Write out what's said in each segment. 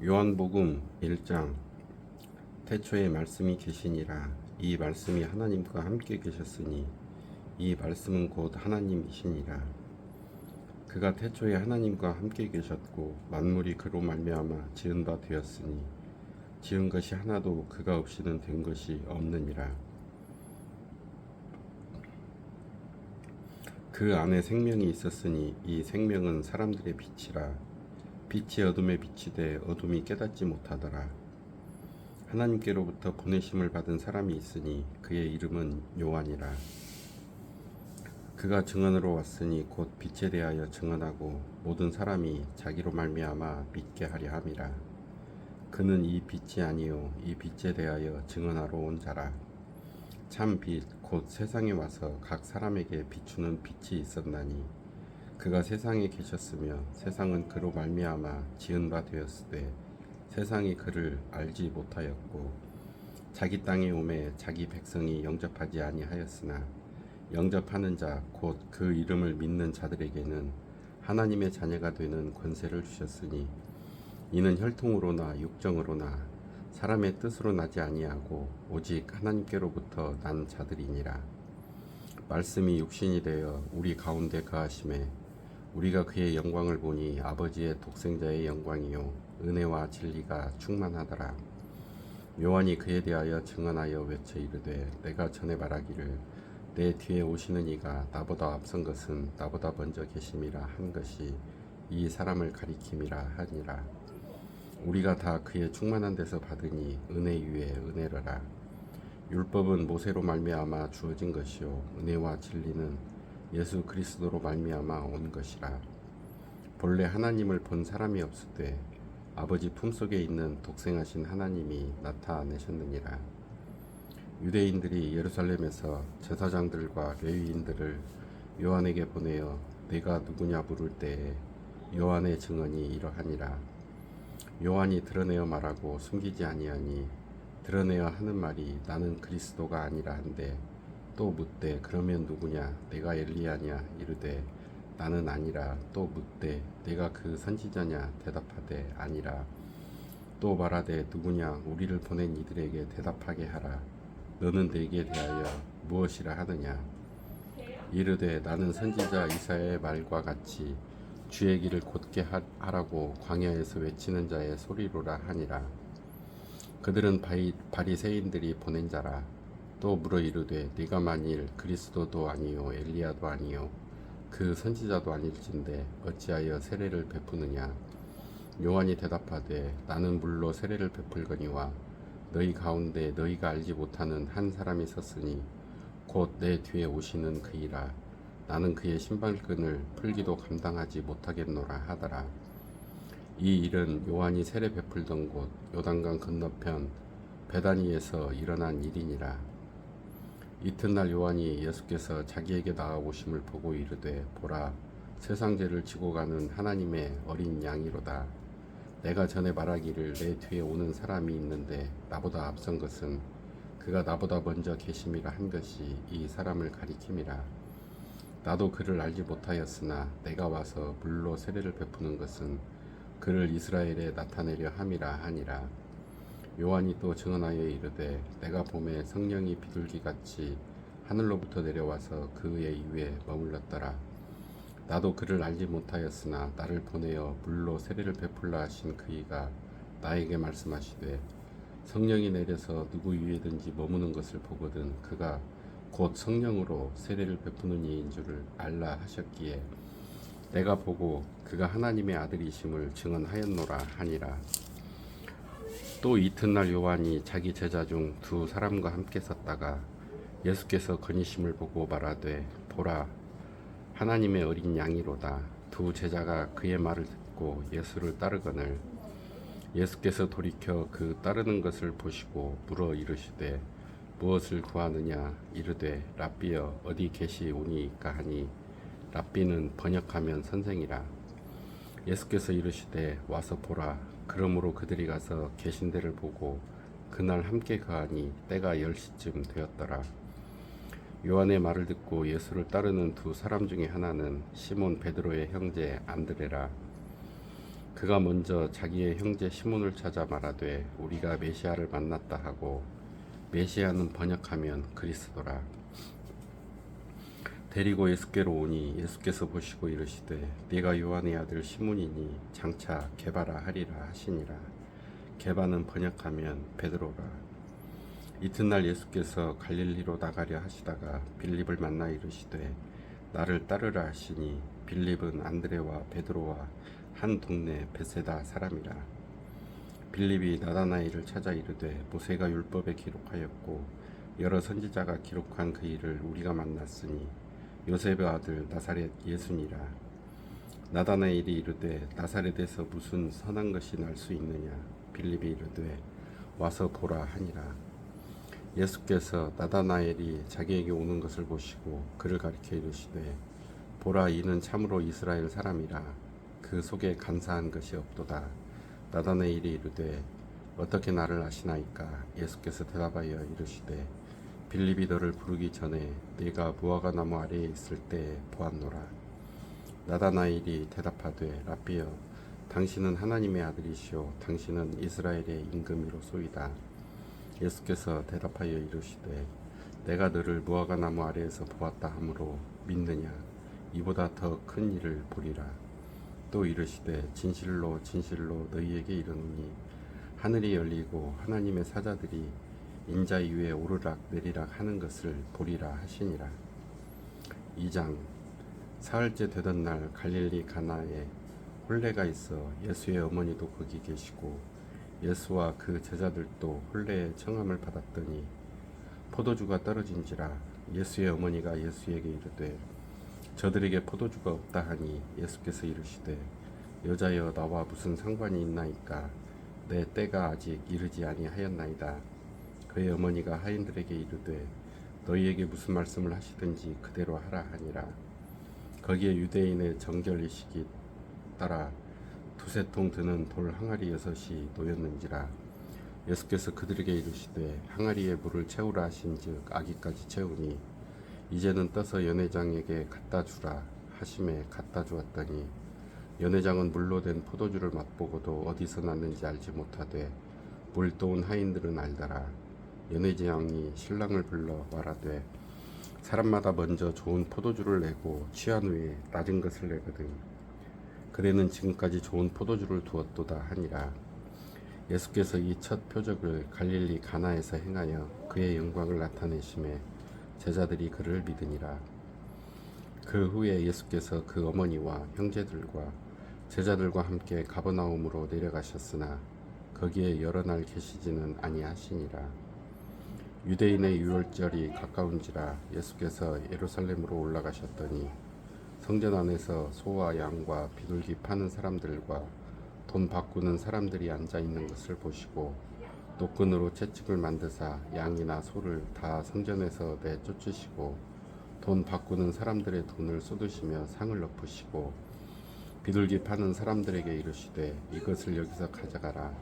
요한복음 1장. 태초에 말씀이 계시니라. 이 말씀이 하나님과 함께 계셨으니 이 말씀은 곧 하나님이시니라. 그가 태초에 하나님과 함께 계셨고 만물이 그로 말미암아 지은 바 되었으니 지은 것이 하나도 그가 없이는 된 것이 없느니라. 그 안에 생명이 있었으니 이 생명은 사람들의 빛이라. 빛이 어둠에 비치되 어둠이 깨닫지 못하더라. 하나님께로부터 보내심을 받은 사람이 있으니 그의 이름은 요한이라. 그가 증언으로 왔으니 곧 빛에 대하여 증언하고 모든 사람이 자기로 말미암아 믿게 하려 함이라. 그는 이 빛이 아니요 이 빛에 대하여 증언하러 온 자라. 참 빛 곧 세상에 와서 각 사람에게 비추는 빛이 있었나니 그가 세상에 계셨으며 세상은 그로 말미암아 지은 바 되었으되 세상이 그를 알지 못하였고 자기 땅에 오매 자기 백성이 영접하지 아니하였으나 영접하는 자 곧 그 이름을 믿는 자들에게는 하나님의 자녀가 되는 권세를 주셨으니 이는 혈통으로나 육정으로나 사람의 뜻으로 나지 아니하고 오직 하나님께로부터 난 자들이니라. 말씀이 육신이 되어 우리 가운데 거하심에 우리가 그의 영광을 보니 아버지의 독생자의 영광이요 은혜와 진리가 충만하더라. 요한이 그에 대하여 증언하여 외쳐 이르되 내가 전에 말하기를 내 뒤에 오시는 이가 나보다 앞선 것은 나보다 먼저 계심이라 한 것이 이 사람을 가리킴이라 하니라. 우리가 다 그의 충만한 데서 받으니 은혜 위에 은혜로라. 율법은 모세로 말미암아 주어진 것이요 은혜와 진리는 예수 그리스도로 말미암아 온 것이라. 본래 하나님을 본 사람이 없을 때 아버지 품속에 있는 독생하신 하나님이 나타내셨느니라. 유대인들이 예루살렘에서 제사장들과 레위인들을 요한에게 보내어 내가 누구냐 물을 때에 요한의 증언이 이러하니라. 요한이 드러내어 말하고 숨기지 아니하니 드러내어 하는 말이 나는 그리스도가 아니라 한데 또 묻되 그러면 누구냐 내가 엘리야냐 이르되 나는 아니라. 또 묻되 내가 그 선지자냐 대답하되 아니라. 또 말하되 누구냐 우리를 보낸 이들에게 대답하게 하라. 너는 내게 대하여 무엇이라 하느냐. 이르되 나는 선지자 이사야의 말과 같이 주의 길을 곧게 하라고 광야에서 외치는 자의 소리로라 하니라. 그들은 바리새인들이 보낸 자라. 또 물어 이르되 네가 만일 그리스도도 아니요 엘리야도 아니요 그 선지자도 아닐진데 어찌하여 세례를 베푸느냐. 요한이 대답하되 나는 물로 세례를 베풀거니와 너희 가운데 너희가 알지 못하는 한 사람이 섰으니 곧 내 뒤에 오시는 그이라. 나는 그의 신발끈을 풀기도 감당하지 못하겠노라 하더라. 이 일은 요한이 세례 베풀던 곳 요단강 건너편 베다니에서 일어난 일이니라. 이튿날 요한이 예수께서 자기에게 나아오심을 보고 이르되 보라 세상 죄를 지고 가는 하나님의 어린 양이로다. 내가 전에 말하기를 내 뒤에 오는 사람이 있는데 나보다 앞선 것은 그가 나보다 먼저 계심이라 한 것이 이 사람을 가리킴이라. 나도 그를 알지 못하였으나 내가 와서 물로 세례를 베푸는 것은 그를 이스라엘에 나타내려 함이라 하니라. 요한이 또 증언하여 이르되 내가 봄에 성령이 비둘기같이 하늘로부터 내려와서 그의 위에 머물렀더라. 나도 그를 알지 못하였으나 나를 보내어 물로 세례를 베풀라 하신 그이가 나에게 말씀하시되 성령이 내려서 누구 위에든지 머무는 것을 보거든 그가 곧 성령으로 세례를 베푸는 이인 줄을 알라 하셨기에 내가 보고 그가 하나님의 아들이심을 증언하였노라 하니라. 또 이튿날 요한이 자기 제자 중 두 사람과 함께 섰다가 예수께서 거니심을 보고 말하되 보라 하나님의 어린 양이로다. 두 제자가 그의 말을 듣고 예수를 따르거늘 예수께서 돌이켜 그 따르는 것을 보시고 물어 이르시되 무엇을 구하느냐. 이르되 랍비여 어디 계시오니이까 하니 랍비는 번역하면 선생이라. 예수께서 이르시되 와서 보라. 그러므로 그들이 가서 계신 데를 보고 그날 함께 거하니 때가 10시쯤 되었더라. 요한의 말을 듣고 예수를 따르는 두 사람 중에 하나는 시몬 베드로의 형제 안드레라. 그가 먼저 자기의 형제 시몬을 찾아 말하되 우리가 메시아를 만났다 하고, 메시아는 번역하면 그리스도라. 데리고 예수께로 오니 예수께서 보시고 이르시되 네가 요한의 아들 시몬이니 장차 게바라 하리라 하시니라. 게바는 번역하면 베드로라. 이튿날 예수께서 갈릴리로 나가려 하시다가 빌립을 만나 이르시되 나를 따르라 하시니, 빌립은 안드레와 베드로와 한 동네 베세다 사람이라. 빌립이 나다나엘을 찾아 이르되 모세가 율법에 기록하였고 여러 선지자가 기록한 그 일을 우리가 만났으니 요셉의 아들 나사렛 예수니라. 나다나엘이 이르되 나사렛에서 무슨 선한 것이 날 수 있느냐. 빌립이 이르되 와서 보라 하니라. 예수께서 나다나엘이 자기에게 오는 것을 보시고 그를 가리켜 이르시되 보라, 이는 참으로 이스라엘 사람이라. 그 속에 간사한 것이 없도다. 나다나엘이 이르되 어떻게 나를 아시나이까. 예수께서 대답하여 이르시되 빌립이 너를 부르기 전에 네가 무화과 나무 아래에 있을 때에 보았노라. 나다나엘이 대답하되 라삐여, 당신은 하나님의 아들이시오. 당신은 이스라엘의 임금이로소이다. 예수께서 대답하여 이르시되 내가 너를 무화과 나무 아래에서 보았다 하므로 믿느냐. 이보다 더 큰 일을 보리라. 또 이르시되 진실로 진실로 너희에게 이르노니 하늘이 열리고 하나님의 사자들이 인자 위에 오르락 내리락 하는 것을 보리라 하시니라. 2장. 사흘째 되던 날 갈릴리 가나에 혼례가 있어 예수의 어머니도 거기 계시고 예수와 그 제자들도 혼례의 청함을 받았더니 포도주가 떨어진지라. 예수의 어머니가 예수에게 이르되 저들에게 포도주가 없다 하니, 예수께서 이르시되 여자여, 나와 무슨 상관이 있나이까. 내 때가 아직 이르지 아니하였나이다. 그의 어머니가 하인들에게 이르되 너희에게 무슨 말씀을 하시든지 그대로 하라 하니라. 거기에 유대인의 정결의식이 따라 두세 통 드는 돌 항아리 6이 놓였는지라. 예수께서 그들에게 이르시되 항아리에 물을 채우라 하신즉 아기까지 채우니 이제는 떠서 연회장에게 갖다 주라 하심에 갖다 주었더니, 연회장은 물로 된 포도주를 맛보고도 어디서 났는지 알지 못하되 물 떠온 하인들은 알더라. 연회장이 신랑을 불러 말하되 사람마다 먼저 좋은 포도주를 내고 취한 후에 낮은 것을 내거든. 그대는 지금까지 좋은 포도주를 두었도다 하니라. 예수께서 이 첫 표적을 갈릴리 가나에서 행하여 그의 영광을 나타내심에 제자들이 그를 믿으니라. 그 후에 예수께서 그 어머니와 형제들과 제자들과 함께 가버나움으로 내려가셨으나 거기에 여러 날 계시지는 아니하시니라. 유대인의 유월절이 가까운지라. 예수께서 예루살렘으로 올라가셨더니 성전 안에서 소와 양과 비둘기 파는 사람들과 돈 바꾸는 사람들이 앉아 있는 것을 보시고 노끈으로 채찍을 만드사 양이나 소를 다 성전에서 내쫓으시고 돈 바꾸는 사람들의 돈을 쏟으시며 상을 엎으시고 비둘기 파는 사람들에게 이르시되 이것을 여기서 가져가라.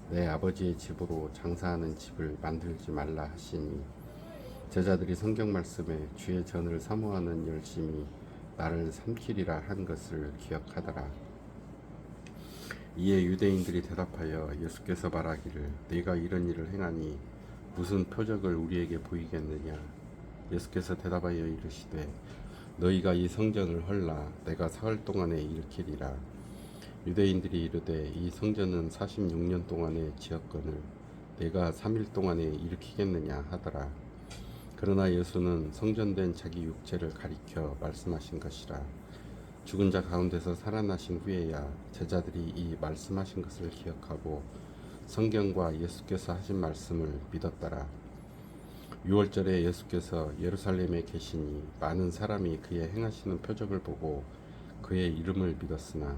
내 아버지의 집으로 장사하는 집을 만들지 말라 하시니, 제자들이 성경 말씀에 주의 전을 사모하는 열심이 나를 삼키리라 한 것을 기억하더라. 이에 유대인들이 대답하여 예수께서 말하기를 네가 이런 일을 행하니 무슨 표적을 우리에게 보이겠느냐. 예수께서 대답하여 이르시되 너희가 이 성전을 헐라 내가 사흘 동안에 일으키리라. 유대인들이 이르되 이 성전은 46년 동안에 지었거늘 내가 3일 동안에 일으키겠느냐 하더라. 그러나 예수는 성전된 자기 육체를 가리켜 말씀하신 것이라. 죽은 자 가운데서 살아나신 후에야 제자들이 이 말씀하신 것을 기억하고 성경과 예수께서 하신 말씀을 믿었더라. 유월절에 예수께서 예루살렘에 계시니 많은 사람이 그의 행하시는 표적을 보고 그의 이름을 믿었으나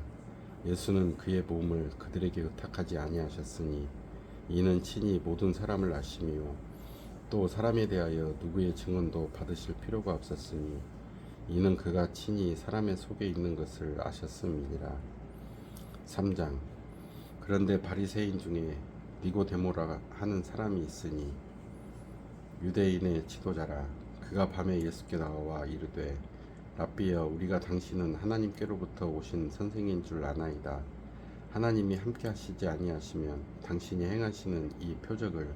예수는 그의 몸을 그들에게 의탁하지 아니하셨으니 이는 친히 모든 사람을 아심이요 또 사람에 대하여 누구의 증언도 받으실 필요가 없었으니 이는 그가 친히 사람의 속에 있는 것을 아셨음이니라. 3장. 그런데 바리새인 중에 니고데모라 하는 사람이 있으니 유대인의 지도자라. 그가 밤에 예수께 나와 이르되 라삐여, 우리가 당신은 하나님께로부터 오신 선생인 줄 아나이다. 하나님이 함께 하시지 아니하시면 당신이 행하시는 이 표적을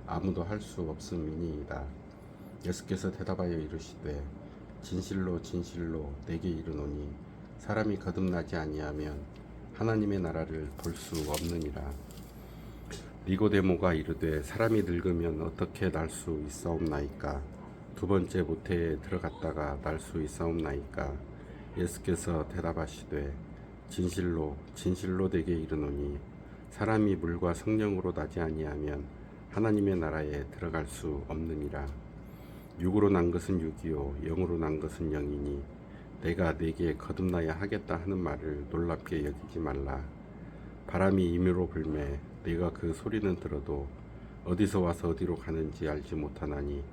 아무도 할 수 없음이니이다. 예수께서 대답하여 이르시되 진실로 진실로 내게 이르노니 사람이 거듭나지 아니하면 하나님의 나라를 볼 수 없느니라. 니고데모가 이르되 사람이 늙으면 어떻게 날 수 있사옵나이까? 두 번째 모태에 들어갔다가 날 수 있사옵나이까? 예수께서 대답하시되 진실로 진실로 내게 이르노니 사람이 물과 성령으로 나지 아니하면 하나님의 나라에 들어갈 수 없느니라. 육으로 난 것은 육이요 영으로 난 것은 영이니 내가 네게 거듭나야 하겠다 하는 말을 놀랍게 여기지 말라. 바람이 임으로 불매 네가 그 소리는 들어도 어디서 와서 어디로 가는지 알지 못하나니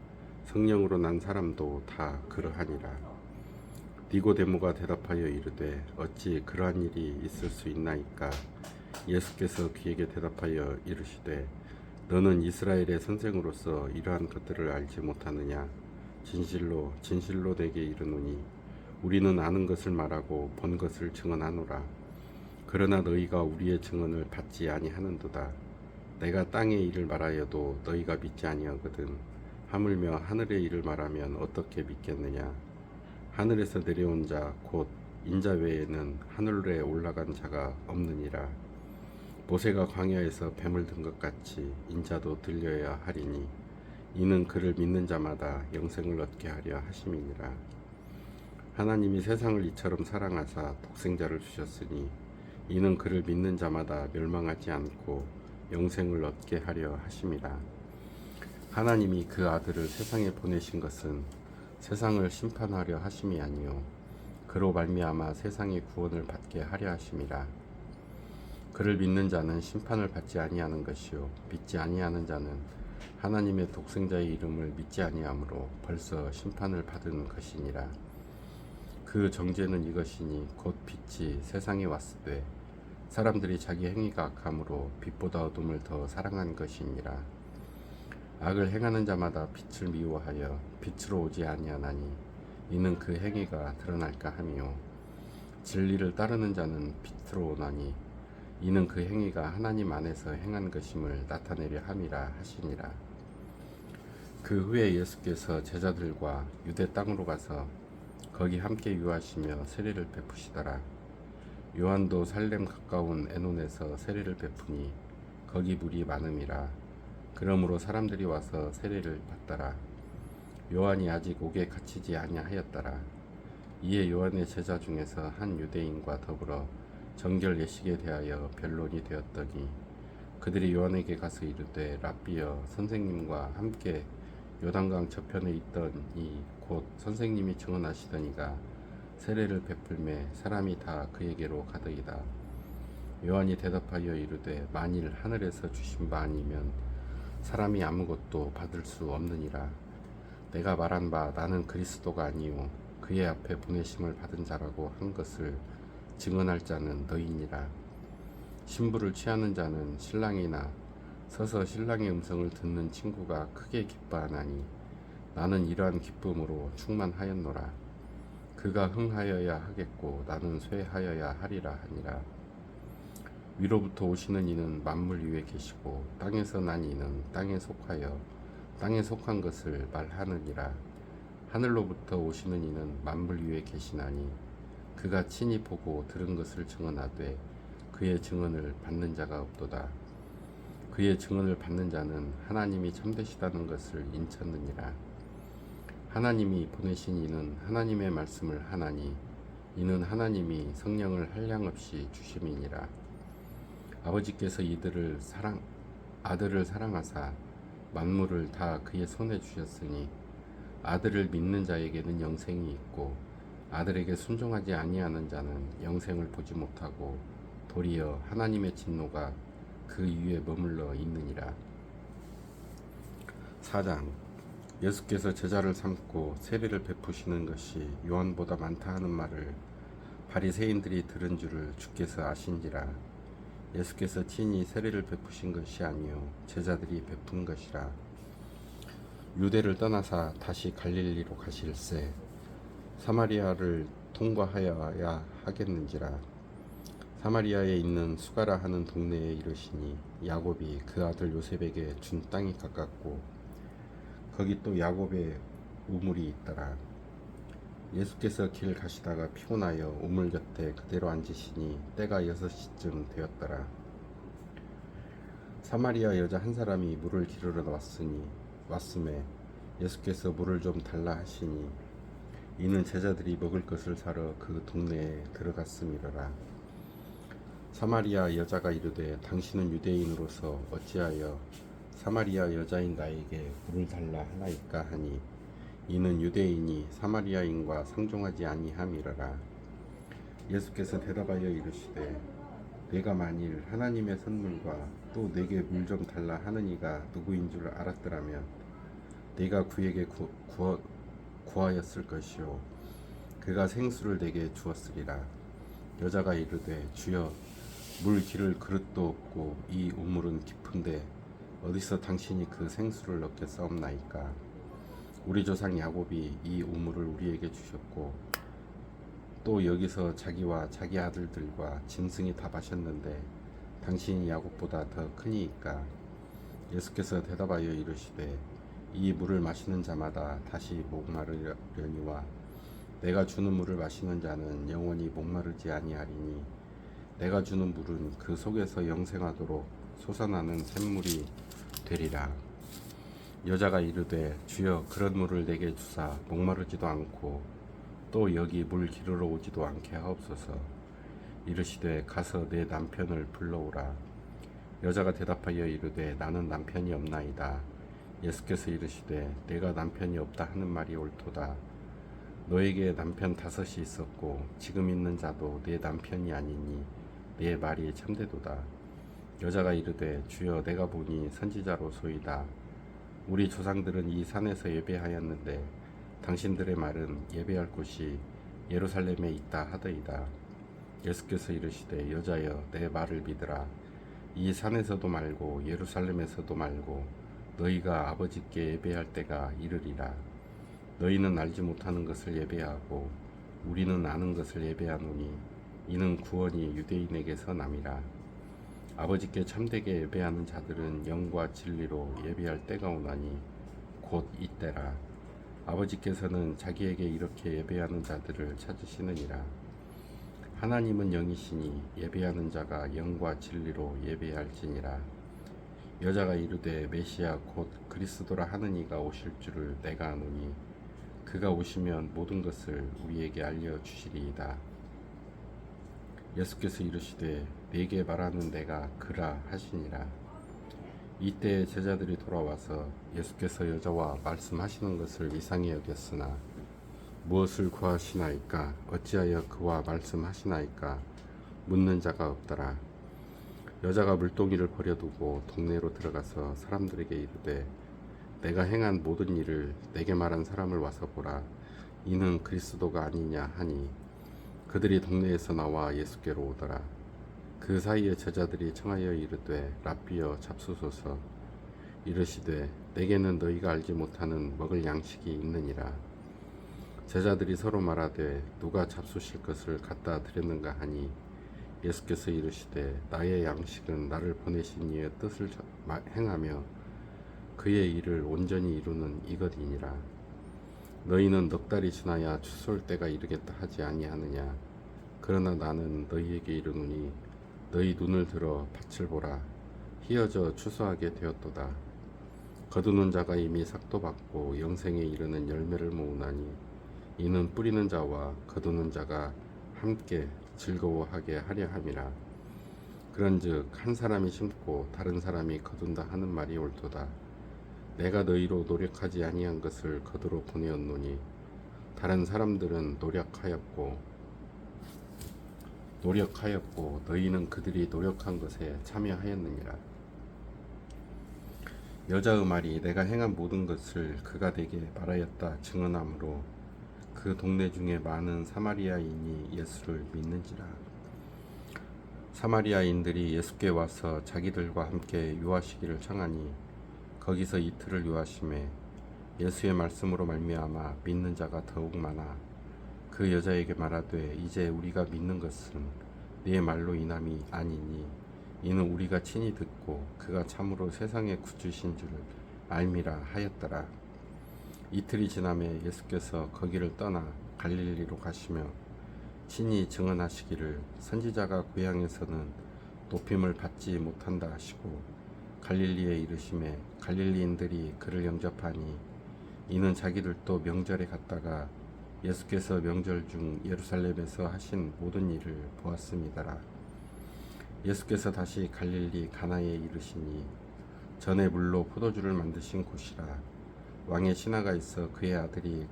성령으로 난 사람도 다 그러하니라. 니고데모가 대답하여 이르되 어찌 그러한 일이 있을 수 있나이까? 예수께서 그에게 대답하여 이르시되 너는 이스라엘의 선생으로서 이러한 것들을 알지 못하느냐? 진실로 진실로 내게 이르노니 우리는 아는 것을 말하고 본 것을 증언하노라. 그러나 너희가 우리의 증언을 받지 아니하는도다. 내가 땅의 일을 말하여도 너희가 믿지 아니하거든. 하물며 하늘의 일을 말하면 어떻게 믿겠느냐? 하늘에서 내려온 자 곧 인자 외에는 하늘에 올라간 자가 없느니라. 모세가 광야에서 뱀을 든 것 같이 인자도 들려야 하리니 이는 그를 믿는 자마다 영생을 얻게 하려 하심이니라. 하나님이 세상을 이처럼 사랑하사 독생자를 주셨으니 이는 그를 믿는 자마다 멸망하지 않고 영생을 얻게 하려 하심이라. 하나님이 그 아들을 세상에 보내신 것은 세상을 심판하려 하심이 아니요 그로 말미암아 세상의 구원을 받게 하려 하심이라. 그를 믿는 자는 심판을 받지 아니하는 것이요 믿지 아니하는 자는 하나님의 독생자의 이름을 믿지 아니하므로 벌써 심판을 받은 것이니라. 그 정죄는 이것이니 곧 빛이 세상에 왔으되 사람들이 자기 행위가 악함으로 빛보다 어둠을 더 사랑한 것이니라. 악을 행하는 자마다 빛을 미워하여 빛으로 오지 아니하나니 이는 그 행위가 드러날까 함이요 진리를 따르는 자는 빛으로 오나니 이는 그 행위가 하나님 안에서 행한 것임을 나타내려 함이라 하시니라. 그 후에 예수께서 제자들과 유대 땅으로 가서 거기 함께 유하시며 세례를 베푸시더라. 요한도 살렘 가까운 에논에서 세례를 베푸니 거기 물이 많음이라. 그러므로 사람들이 와서 세례를 받더라. 요한이 아직 옥에 갇히지 아니하였더라. 이에 요한의 제자 중에서 한 유대인과 더불어 정결 예식에 대하여 변론이 되었더니 그들이 요한에게 가서 이르되 랍비여 선생님과 함께 요단강 저편에 있던 이 곧 선생님이 증언하시더니가 세례를 베풀매 사람이 다 그에게로 가더이다. 요한이 대답하여 이르되 만일 하늘에서 주신 바 아니면 사람이 아무것도 받을 수 없느니라. 내가 말한 바 나는 그리스도가 아니요 그의 앞에 보내심을 받은 자라고 한 것을 증언할 자는 너희니라. 신부를 취하는 자는 신랑이나 서서 신랑의 음성을 듣는 친구가 크게 기뻐하나니 나는 이러한 기쁨으로 충만하였노라. 그가 흥하여야 하겠고 나는 쇠하여야 하리라 하니라. 위로부터 오시는 이는 만물 위에 계시고 땅에서 난 이는 땅에 속하여 땅에 속한 것을 말하느니라. 하늘로부터 오시는 이는 만물 위에 계시나니 그가 친히 보고 들은 것을 증언하되 그의 증언을 받는 자가 없도다. 그의 증언을 받는 자는 하나님이 참되시다는 것을 인쳤느니라. 하나님이 보내신 이는 하나님의 말씀을 하나니 이는 하나님이 성령을 한량없이 주심이니라. 아버지께서 아들을 사랑하사 만물을 다 그의 손에 주셨으니 아들을 믿는 자에게는 영생이 있고 아들에게 순종하지 아니하는 자는 영생을 보지 못하고 도리어 하나님의 진노가 그 위에 머물러 있느니라. 4장. 예수께서 제자를 삼고 세례를 베푸시는 것이 요한보다 많다 하는 말을 바리새인들이 들은 줄을 주께서 아신지라. 예수께서 친히 세례를 베푸신 것이 아니요 제자들이 베푼 것이라. 유대를 떠나사 다시 갈릴리로 가실새 사마리아를 통과하여야 하겠는지라. 사마리아에 있는 수가라 하는 동네에 이르시니 야곱이 그 아들 요셉에게 준 땅이 가깝고 거기 또 야곱의 우물이 있더라. 예수께서 길 가시다가 피곤하여 우물 곁에 그대로 앉으시니 때가 6시쯤 되었더라. 사마리아 여자 한 사람이 물을 기르러 왔음에 예수께서 물을 좀 달라 하시니 이는 제자들이 먹을 것을 사러 그 동네에 들어갔음이러라. 사마리아 여자가 이르되 당신은 유대인으로서 어찌하여 사마리아 여자인 나에게 물을 달라 하나이까 하니 이는 유대인이 사마리아인과 상종하지 아니함이러라. 예수께서 대답하여 이르시되 내가 만일 하나님의 선물과 또 내게 물 좀 달라 하는 이가 누구인 줄 알았더라면 내가 그에게 구하였을 것이요 그가 생수를 내게 주었으리라. 여자가 이르되 주여 물 기를 그릇도 없고 이 우물은 깊은데 어디서 당신이 그 생수를 얻겠사옵나이까. 우리 조상 야곱이 이 우물을 우리에게 주셨고 또 여기서 자기와 자기 아들들과 짐승이 다 마셨는데 당신이 야곱보다 더 크니이까. 예수께서 대답하여 이르시되 이 물을 마시는 자마다 다시 목마르려니와 내가 주는 물을 마시는 자는 영원히 목마르지 아니하리니 내가 주는 물은 그 속에서 영생하도록 솟아나는 샘물이 되리라. 여자가 이르되 주여 그런 물을 내게 주사 목마르지도 않고 또 여기 물 기르러 오지도 않게 하옵소서. 이르시되 가서 내 남편을 불러오라. 여자가 대답하여 이르되 나는 남편이 없나이다. 예수께서 이르시되 내가 남편이 없다 하는 말이 옳도다. 너에게 남편 5이 있었고 지금 있는 자도 네 남편이 아니니 네 말이 참되도다. 여자가 이르되 주여 내가 보니 선지자로소이다. 우리 조상들은 이 산에서 예배하였는데 당신들의 말은 예배할 곳이 예루살렘에 있다 하더이다. 예수께서 이르시되 여자여 내 말을 믿으라. 이 산에서도 말고 예루살렘에서도 말고 너희가 아버지께 예배할 때가 이르리라. 너희는 알지 못하는 것을 예배하고 우리는 아는 것을 예배하노니 이는 구원이 유대인에게서 남이라. 아버지께 참되게 예배하는 자들은 영과 진리로 예배할 때가 오나니 곧 이때라. 아버지께서는 자기에게 이렇게 예배하는 자들을 찾으시느니라. 하나님은 영이시니 예배하는 자가 영과 진리로 예배할지니라. 여자가 이르되 메시아 곧 그리스도라 하는 이가 오실 줄을 내가 아노니 그가 오시면 모든 것을 우리에게 알려주시리이다. 예수께서 이르시되 네게 말하는 내가 그라 하시니라. 이때 제자들이 돌아와서 예수께서 여자와 말씀하시는 것을 이상히 여겼으나 무엇을 구하시나이까 어찌하여 그와 말씀하시나이까 묻는 자가 없더라. 여자가 물동이를 버려두고 동네로 들어가서 사람들에게 이르되 내가 행한 모든 일을 내게 말한 사람을 와서 보라. 이는 그리스도가 아니냐 하니 그들이 동네에서 나와 예수께로 오더라. 그 사이에 제자들이 청하여 이르되 랍비여 잡수소서. 이르시되 내게는 너희가 알지 못하는 먹을 양식이 있느니라. 제자들이 서로 말하되 누가 잡수실 것을 갖다 드렸는가 하니 예수께서 이르시되 나의 양식은 나를 보내신 이의 뜻을 행하며 그의 일을 온전히 이루는 이것이니라. 너희는 넉 달이 지나야 추수할 때가 이르겠다 하지 아니하느냐. 그러나 나는 너희에게 이르노니 너희 눈을 들어 밭을 보라. 희어져 추수하게 되었도다. 거두는 자가 이미 삭도 받고 영생에 이르는 열매를 모으나니 이는 뿌리는 자와 거두는 자가 함께 즐거워하게 하려 함이라. 그런즉 한 사람이 심고 다른 사람이 거둔다 하는 말이 옳도다. 내가 너희로 노력하지 아니한 것을 거두러 보내었노니 다른 사람들은 노력하였고 너희는 그들이 노력한 것에 참여하였느니라. 여자의 말이 내가 행한 모든 것을 그가 내게 말하였다 증언하므로 그 동네 중에 많은 사마리아인이 예수를 믿는지라. 사마리아인들이 예수께 와서 자기들과 함께 유하시기를 청하니 거기서 이틀을 유하심에 예수의 말씀으로 말미암아 믿는 자가 더욱 많아 그 여자에게 말하되 이제 우리가 믿는 것은 네 말로 인함이 아니니 이는 우리가 친히 듣고 그가 참으로 세상의 구주신 줄 알미라 하였더라. 이틀이 지남에 예수께서 거기를 떠나 갈릴리로 가시며 친히 증언하시기를 선지자가 고향에서는 높임을 받지 못한다 하시고 갈릴리에 이르심에 갈릴리인들이 그를 영접하니 이는 자기들도 명절에 갔다가 예수께서 명절 중 예루살렘에서 하신 모든 일을 보았음이더라. 예수께서 다시 갈릴리 가나에 이르시니 전에 물로 포도주를 만드신 곳이라. 왕의 신하가 있어 그의 아들이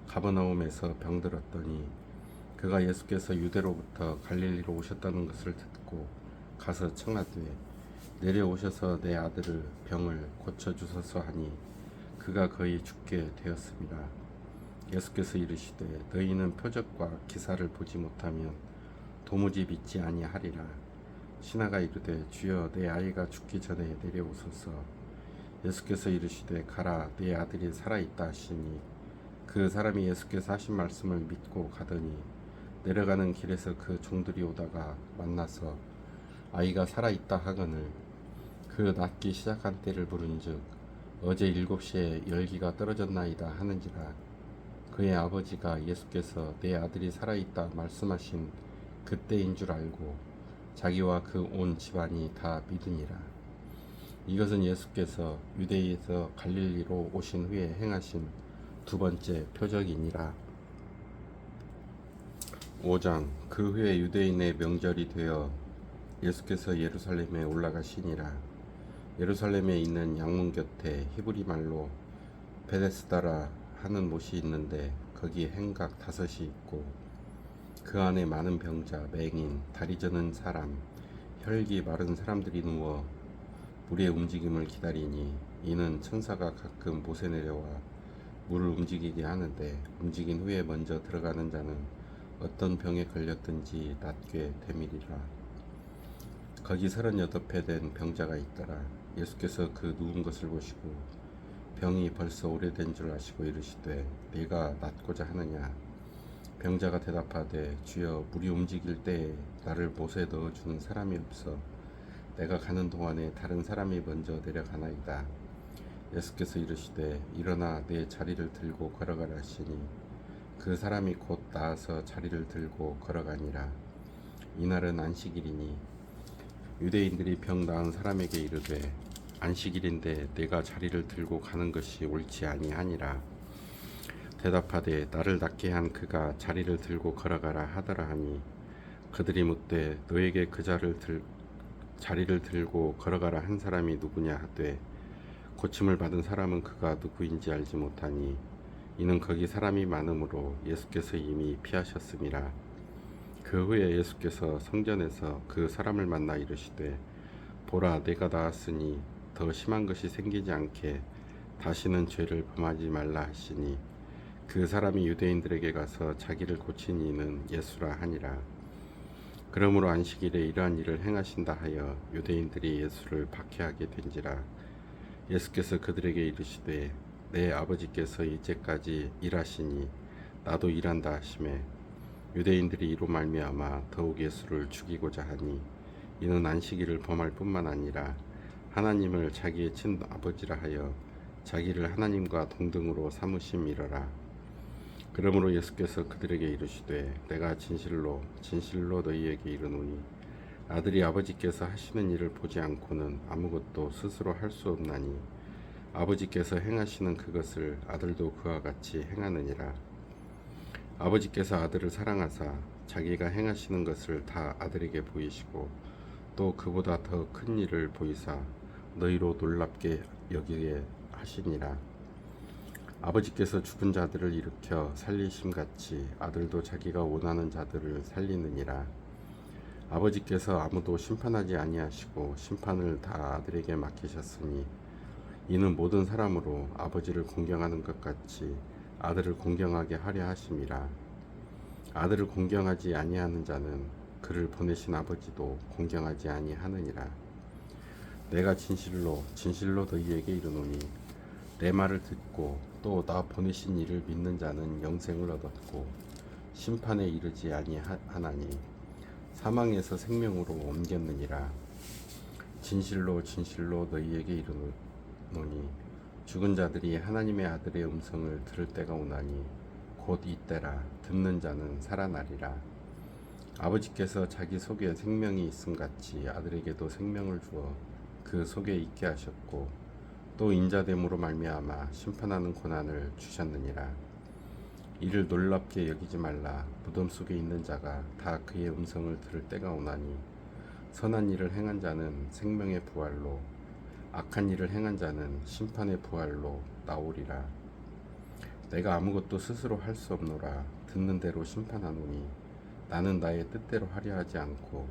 가버나움에서 병들었더니 그가 예수께서 유대로부터 갈릴리로 오셨다는 것을 듣고 가서 청하되 내려오셔서 내 아들을 병을 고쳐주소서 하니 그가 거의 죽게 되었습니다. 예수께서 이르시되 너희는 표적과 기사를 보지 못하면 도무지 믿지 아니하리라. 신하가 이르되 주여 내 아이가 죽기 전에 내려오소서. 예수께서 이르시되 가라 내 아들이 살아있다 하시니 그 사람이 예수께서 하신 말씀을 믿고 가더니 내려가는 길에서 그 종들이 오다가 만나서 아이가 살아있다 하거늘 그 낫기 시작한 때를 물은즉 어제 7시에 열기가 떨어졌나이다 하는지라. 그의 아버지가 예수께서 내 아들이 살아있다 말씀하신 그때인 줄 알고 자기와 그 온 집안이 다 믿으니라. 이것은 예수께서 유대에서 갈릴리로 오신 후에 행하신 두 번째 표적이니라. 5장. 그 후에 유대인의 명절이 되어 예수께서 예루살렘에 올라가시니라. 예루살렘에 있는 양문 곁에 히브리 말로 베데스다라 하는 못이 있는데 거기에 행각 5이 있고 그 안에 많은 병자, 맹인, 다리 저는 사람, 혈기 마른 사람들이 누워 물의 움직임을 기다리니 이는 천사가 가끔 못에 내려와 물을 움직이게 하는데 움직인 후에 먼저 들어가는 자는 어떤 병에 걸렸든지 낫게 되밀이라. 거기 38배 된 병자가 있더라. 예수께서 그 누운 것을 보시고 병이 벌써 오래된 줄 아시고 이르시되 네가 낫고자 하느냐. 병자가 대답하되 주여 물이 움직일 때에 나를 못에 넣어주는 사람이 없어 내가 가는 동안에 다른 사람이 먼저 내려가나이다. 예수께서 이르시되 일어나 내 자리를 들고 걸어가라 하시니 그 사람이 곧 나아서 자리를 들고 걸어가니라. 이날은 안식일이니 유대인들이 병 나은 사람에게 이르되 안식일인데 내가 자리를 들고 가는 것이 옳지 아니하니라. 대답하되 나를 낫게 한 그가 자리를 들고 걸어가라 하더라 하니 그들이 묻되 너에게 그 자리를 들고 걸어가라 한 사람이 누구냐 하되 고침을 받은 사람은 그가 누구인지 알지 못하니 이는 거기 사람이 많으므로 예수께서 이미 피하셨음이라. 그 후에 예수께서 성전에서 그 사람을 만나 이르시되 보라 내가 나았으니 더 심한 것이 생기지 않게 다시는 죄를 범하지 말라 하시니 그 사람이 유대인들에게 가서 자기를 고친 이는 예수라 하니라. 그러므로 안식일에 이러한 일을 행하신다 하여 유대인들이 예수를 박해하게 된지라. 예수께서 그들에게 이르시되 내 아버지께서 이제까지 일하시니 나도 일한다 하시매 유대인들이 이로 말미암아 더욱 예수를 죽이고자 하니 이는 안식일을 범할 뿐만 아니라 하나님을 자기의 친아버지라 하여 자기를 하나님과 동등으로 삼으심이러라. 그러므로 예수께서 그들에게 이르시되 내가 진실로 진실로 너희에게 이르노니 아들이 아버지께서 하시는 일을 보지 않고는 아무것도 스스로 할 수 없나니 아버지께서 행하시는 그것을 아들도 그와 같이 행하느니라. 아버지께서 아들을 사랑하사 자기가 행하시는 것을 다 아들에게 보이시고 또 그보다 더 큰 일을 보이사 너희로 놀랍게 여기게 하시니라. 아버지께서 죽은 자들을 일으켜 살리심같이 아들도 자기가 원하는 자들을 살리느니라. 아버지께서 아무도 심판하지 아니하시고 심판을 다 아들에게 맡기셨으니 이는 모든 사람으로 아버지를 공경하는 것 같이 아들을 공경하게 하려 하심이라. 아들을 공경하지 아니하는 자는 그를 보내신 아버지도 공경하지 아니하느니라. 내가 진실로 진실로 너희에게 이르노니 내 말을 듣고 또 나 보내신 이를 믿는 자는 영생을 얻었고 심판에 이르지 아니하나니 사망에서 생명으로 옮겼느니라. 진실로 진실로 너희에게 이르노니 죽은 자들이 하나님의 아들의 음성을 들을 때가 오나니 곧 이때라. 듣는 자는 살아나리라. 아버지께서 자기 속에 생명이 있음 같이 아들에게도 생명을 주어 그 속에 있게 하셨고 또 인자됨으로 말미암아 심판하는 고난을 주셨느니라. 이를 놀랍게 여기지 말라. 무덤 속에 있는 자가 다 그의 음성을 들을 때가 오나니 선한 일을 행한 자는 생명의 부활로 악한 일을 행한 자는 심판의 부활로 나오리라. 내가 아무것도 스스로 할 수 없노라. 듣는 대로 심판하노니 나는 나의 뜻대로 하려 하지 않고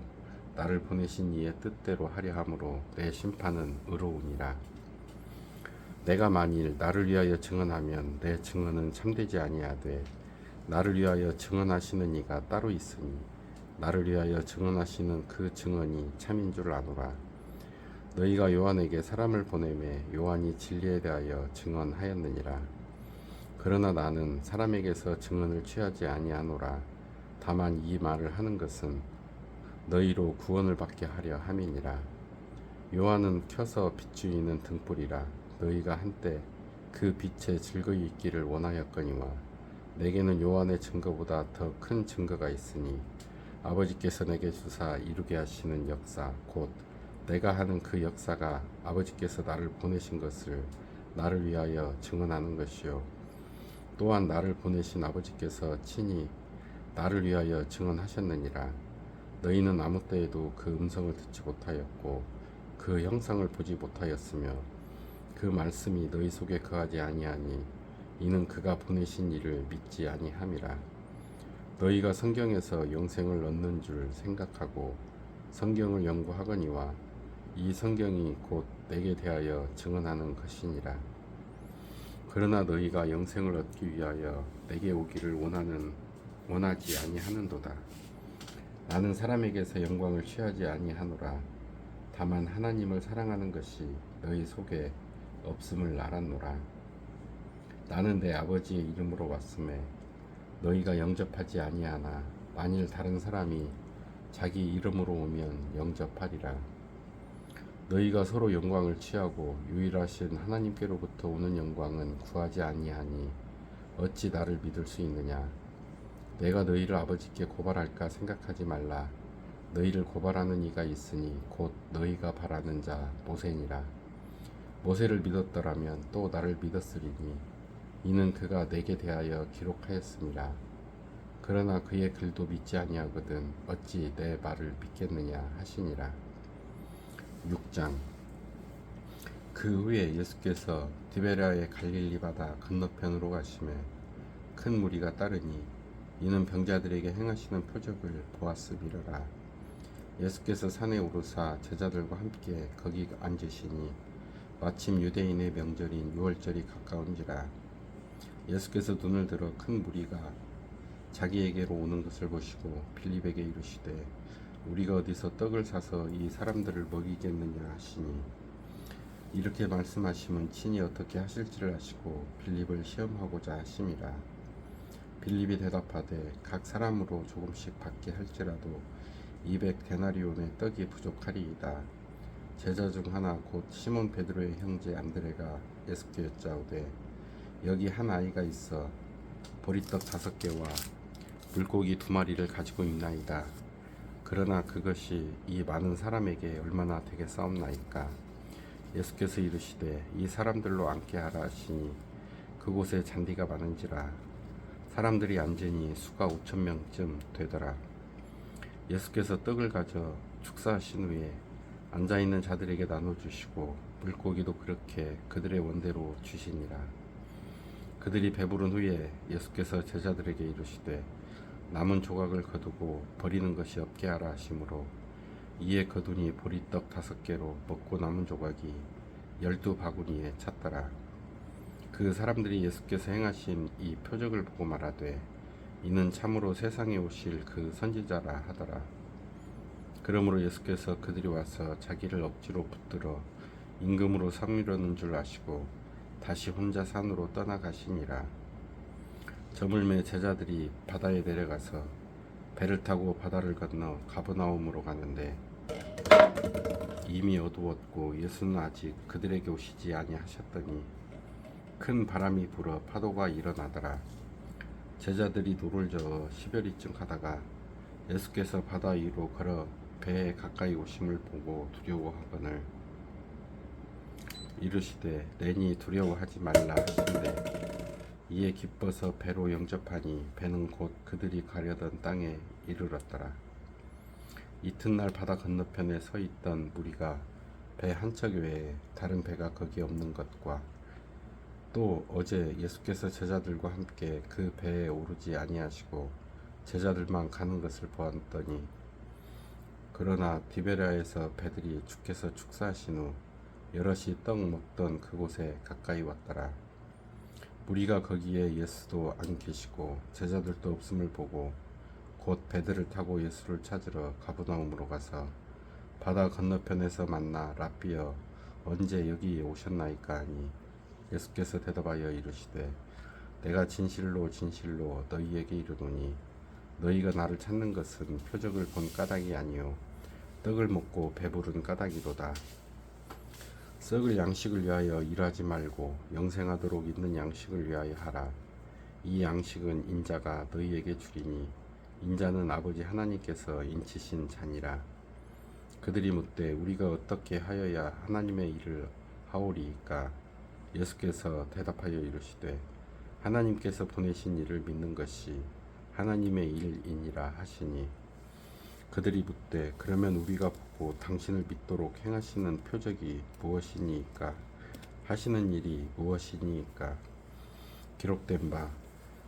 나를 보내신 이의 뜻대로 하려 함으로 내 심판은 의로우니라. 내가 만일 나를 위하여 증언하면 내 증언은 참되지 아니하되 나를 위하여 증언하시는 이가 따로 있으니 나를 위하여 증언하시는 그 증언이 참인 줄 아노라. 너희가 요한에게 사람을 보내매 요한이 진리에 대하여 증언하였느니라. 그러나 나는 사람에게서 증언을 취하지 아니하노라. 다만 이 말을 하는 것은 너희로 구원을 받게 하려 함이니라. 요한은 켜서 비추이는 등불이라. 너희가 한때 그 빛에 즐거이 있기를 원하였거니와 내게는 요한의 증거보다 더 큰 증거가 있으니 아버지께서 내게 주사 이루게 하시는 역사 곧 내가 하는 그 역사가 아버지께서 나를 보내신 것을 나를 위하여 증언하는 것이요 또한 나를 보내신 아버지께서 친히 나를 위하여 증언하셨느니라. 너희는 아무 때에도 그 음성을 듣지 못하였고 그 형상을 보지 못하였으며 그 말씀이 너희 속에 거하지 아니하니 이는 그가 보내신 이를 믿지 아니함이라. 너희가 성경에서 영생을 얻는 줄 생각하고 성경을 연구하거니와 이 성경이 곧 내게 대하여 증언하는 것이니라. 그러나 너희가 영생을 얻기 위하여 내게 오기를 원하지 아니하는도다. 나는 사람에게서 영광을 취하지 아니하노라. 다만 하나님을 사랑하는 것이 너희 속에 없음을 알았노라. 나는 내 아버지의 이름으로 왔음에 너희가 영접하지 아니하나 만일 다른 사람이 자기 이름으로 오면 영접하리라. 너희가 서로 영광을 취하고 유일하신 하나님께로부터 오는 영광은 구하지 아니하니 어찌 나를 믿을 수 있느냐. 내가 너희를 아버지께 고발할까 생각하지 말라. 너희를 고발하는 이가 있으니 곧 너희가 바라는 자 모세니라. 모세를 믿었더라면 또 나를 믿었으리니 이는 그가 내게 대하여 기록하였음이라. 그러나 그의 글도 믿지 아니하거든 어찌 내 말을 믿겠느냐 하시니라. 6장. 그 후에 예수께서 디베랴의 갈릴리 바다 건너편으로 가시매 큰 무리가 따르니 이는 병자들에게 행하시는 표적을 보았음이로라. 예수께서 산에 오르사 제자들과 함께 거기 앉으시니 마침 유대인의 명절인 유월절이 가까운지라. 예수께서 눈을 들어 큰 무리가 자기에게로 오는 것을 보시고 빌립에게 이르시되 우리가 어디서 떡을 사서 이 사람들을 먹이겠느냐 하시니 이렇게 말씀하시면 친히 어떻게 하실지를 아시고 빌립을 시험하고자 하심이라. 빌립이 대답하되 각 사람으로 조금씩 받게 할지라도 200데나리온의 떡이 부족하리이다. 제자 중 하나 곧 시몬 베드로의 형제 안드레가 예수께 여짜오되 여기 한 아이가 있어 보리떡 5개와 물고기 2마리를 가지고 있나이다. 그러나 그것이 이 많은 사람에게 얼마나 되겠사옵나이까. 예수께서 이르시되 이 사람들로 앉게 하라 하시니 그곳에 잔디가 많은지라 사람들이 앉으니 수가 5,000명쯤 되더라. 예수께서 떡을 가져 축사하신 후에 앉아있는 자들에게 나눠주시고 물고기도 그렇게 그들의 원대로 주시니라. 그들이 배부른 후에 예수께서 제자들에게 이르시되 남은 조각을 거두고 버리는 것이 없게 하라 하시므로 이에 거두니 보리떡 5개로 먹고 남은 조각이 12바구니에 찼더라. 그 사람들이 예수께서 행하신 이 표적을 보고 말하되 이는 참으로 세상에 오실 그 선지자라 하더라. 그러므로 예수께서 그들이 와서 자기를 억지로 붙들어 임금으로 삼으려는 줄 아시고 다시 혼자 산으로 떠나가시니라. 저물매 제자들이 바다에 내려가서 배를 타고 바다를 건너 가버나움으로 가는데 이미 어두웠고 예수는 아직 그들에게 오시지 아니하셨더니 큰 바람이 불어 파도가 일어나더라. 제자들이 노를 저어 시별이쯤 가다가 예수께서 바다 위로 걸어 배에 가까이 오심을 보고 두려워하거늘 이르시되 내니 두려워하지 말라 하신대 이에 기뻐서 배로 영접하니 배는 곧 그들이 가려던 땅에 이르렀더라. 이튿날 바다 건너편에 서 있던 무리가 배 한 척 외에 다른 배가 거기 없는 것과 또 어제 예수께서 제자들과 함께 그 배에 오르지 아니하시고 제자들만 가는 것을 보았더니 그러나 디베랴에서 배들이 주께서 축사하신 후 여럿이 떡 먹던 그곳에 가까이 왔더라. 무리가 거기에 예수도 안 계시고 제자들도 없음을 보고 곧 배들을 타고 예수를 찾으러 가버나움으로 가서 바다 건너편에서 만나 랍비여 언제 여기 오셨나이까 하니 예수께서 대답하여 이르시되 내가 진실로 진실로 너희에게 이르노니 너희가 나를 찾는 것은 표적을 본 까닭이 아니요 떡을 먹고 배부른 까닭이로다. 썩을 양식을 위하여 일하지 말고 영생하도록 있는 양식을 위하여 하라. 이 양식은 인자가 너희에게 주리니 인자는 아버지 하나님께서 인치신 자니라. 그들이 묻되 우리가 어떻게 하여야 하나님의 일을 하오리이까? 예수께서 대답하여 이르시되 하나님께서 보내신 이를 믿는 것이 하나님의 일이니라 하시니 그들이 묻되 그러면 우리가 보고 당신을 믿도록 행하시는 표적이 무엇이니까? 하시는 일이 무엇이니까? 기록된 바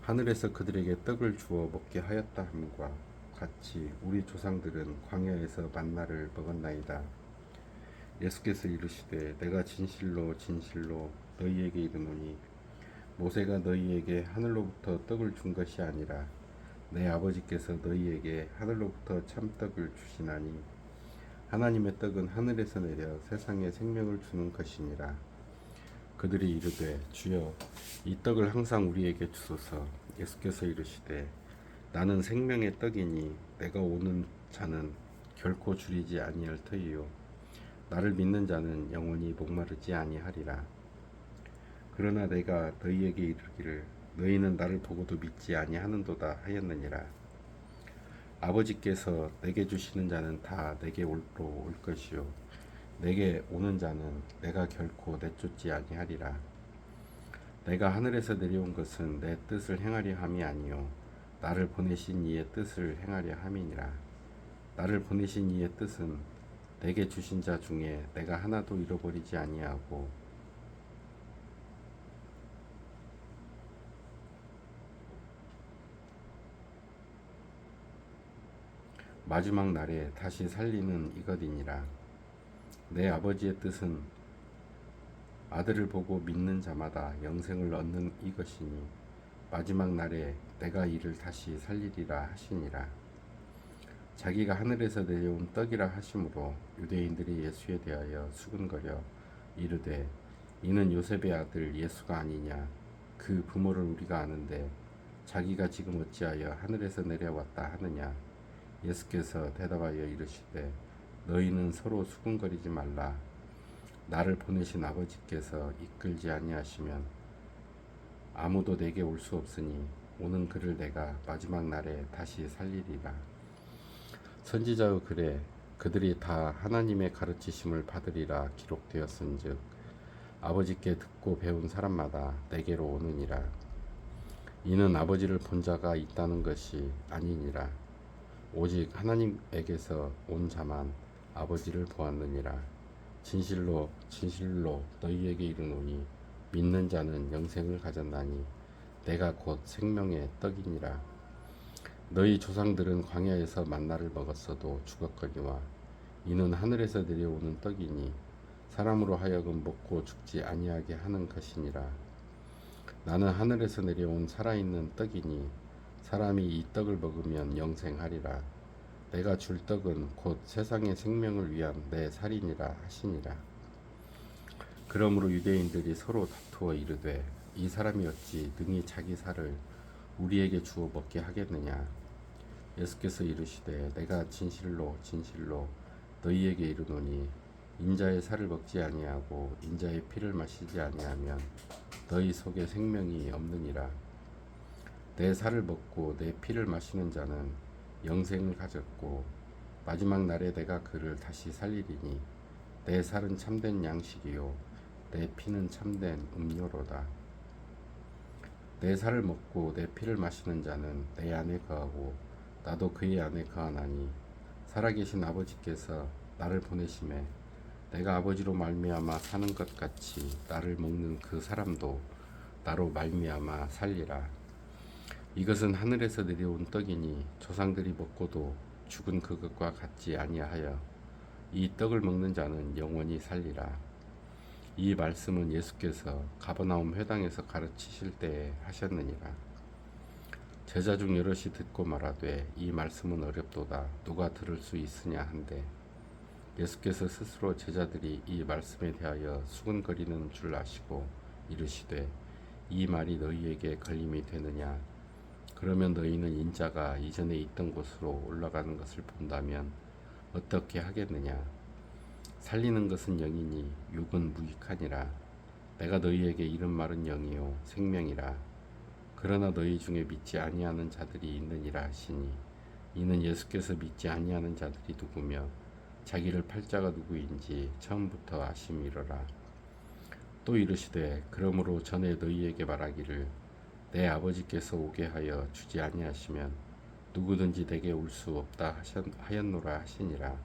하늘에서 그들에게 떡을 주어 먹게 하였다 함과 같이 우리 조상들은 광야에서 만나를 먹었나이다. 예수께서 이르시되 내가 진실로 진실로 너희에게 이르노니 모세가 너희에게 하늘로부터 떡을 준 것이 아니라 내 아버지께서 너희에게 하늘로부터 참떡을 주시나니 하나님의 떡은 하늘에서 내려 세상에 생명을 주는 것이니라. 그들이 이르되 주여 이 떡을 항상 우리에게 주소서. 예수께서 이르시되 나는 생명의 떡이니 내가 오는 자는 결코 줄이지 아니할 터이요 나를 믿는 자는 영원히 목마르지 아니하리라. 그러나 내가 너희에게 이르기를 너희는 나를 보고도 믿지 아니하는도다 하였느니라. 아버지께서 내게 주시는 자는 다 내게 올 것이요 내게 오는 자는 내가 결코 내쫓지 아니하리라. 내가 하늘에서 내려온 것은 내 뜻을 행하려 함이 아니요 나를 보내신 이의 뜻을 행하려 함이니라. 나를 보내신 이의 뜻은 내게 주신 자 중에 내가 하나도 잃어버리지 아니하고 마지막 날에 다시 살리는 이것이니라. 내 아버지의 뜻은 아들을 보고 믿는 자마다 영생을 얻는 이것이니 마지막 날에 내가 이를 다시 살리리라 하시니라. 자기가 하늘에서 내려온 떡이라 하심으로 유대인들이 예수에 대하여 수군거려 이르되 이는 요셉의 아들 예수가 아니냐. 그 부모를 우리가 아는데 자기가 지금 어찌하여 하늘에서 내려왔다 하느냐. 예수께서 대답하여 이르시되 너희는 서로 수군거리지 말라. 나를 보내신 아버지께서 이끌지 아니하시면 아무도 내게 올 수 없으니 오는 그를 내가 마지막 날에 다시 살리리라. 선지자의 글에 그들이 다 하나님의 가르치심을 받으리라 기록되었은즉 아버지께 듣고 배운 사람마다 내게로 오느니라. 이는 아버지를 본 자가 있다는 것이 아니니라. 오직 하나님에게서 온 자만 아버지를 보았느니라. 진실로 진실로 너희에게 이르노니 믿는 자는 영생을 가졌나니 내가 곧 생명의 떡이니라. 너희 조상들은 광야에서 만나를 먹었어도 죽었거니와 이는 하늘에서 내려오는 떡이니 사람으로 하여금 먹고 죽지 아니하게 하는 것이니라. 나는 하늘에서 내려온 살아있는 떡이니 사람이 이 떡을 먹으면 영생하리라. 내가 줄 떡은 곧 세상의 생명을 위한 내 살이니라 하시니라. 그러므로 유대인들이 서로 다투어 이르되 이 사람이 어찌 능히 자기 살을 우리에게 주어 먹게 하겠느냐. 예수께서 이르시되 내가 진실로 진실로 너희에게 이르노니 인자의 살을 먹지 아니하고 인자의 피를 마시지 아니하면 너희 속에 생명이 없느니라. 내 살을 먹고 내 피를 마시는 자는 영생을 가졌고 마지막 날에 내가 그를 다시 살리리니 내 살은 참된 양식이요 내 피는 참된 음료로다. 내 살을 먹고 내 피를 마시는 자는 내 안에 거하고 나도 그의 안에 거하나니 살아계신 아버지께서 나를 보내심에 내가 아버지로 말미암아 사는 것 같이 나를 먹는 그 사람도 나로 말미암아 살리라. 이것은 하늘에서 내려온 떡이니 조상들이 먹고도 죽은 그것과 같지 아니하여 이 떡을 먹는 자는 영원히 살리라. 이 말씀은 예수께서 가버나움 회당에서 가르치실 때에 하셨느니라. 제자 중 여럿이 듣고 말하되 이 말씀은 어렵도다 누가 들을 수 있으냐 한데 예수께서 스스로 제자들이 이 말씀에 대하여 수근거리는 줄 아시고 이르시되 이 말이 너희에게 걸림이 되느냐. 그러면 너희는 인자가 이전에 있던 곳으로 올라가는 것을 본다면 어떻게 하겠느냐. 살리는 것은 영이니 육은 무익하니라. 내가 너희에게 이른 말은 영이요 생명이라. 그러나 너희 중에 믿지 아니하는 자들이 있느니라 하시니 이는 예수께서 믿지 아니하는 자들이 누구며 자기를 팔 자가 누구인지 처음부터 아심이로라. 또 이르시되 그러므로 전에 너희에게 말하기를 내 아버지께서 오게 하여 주지 아니하시면 누구든지 내게 올 수 없다 하였노라 하시니라.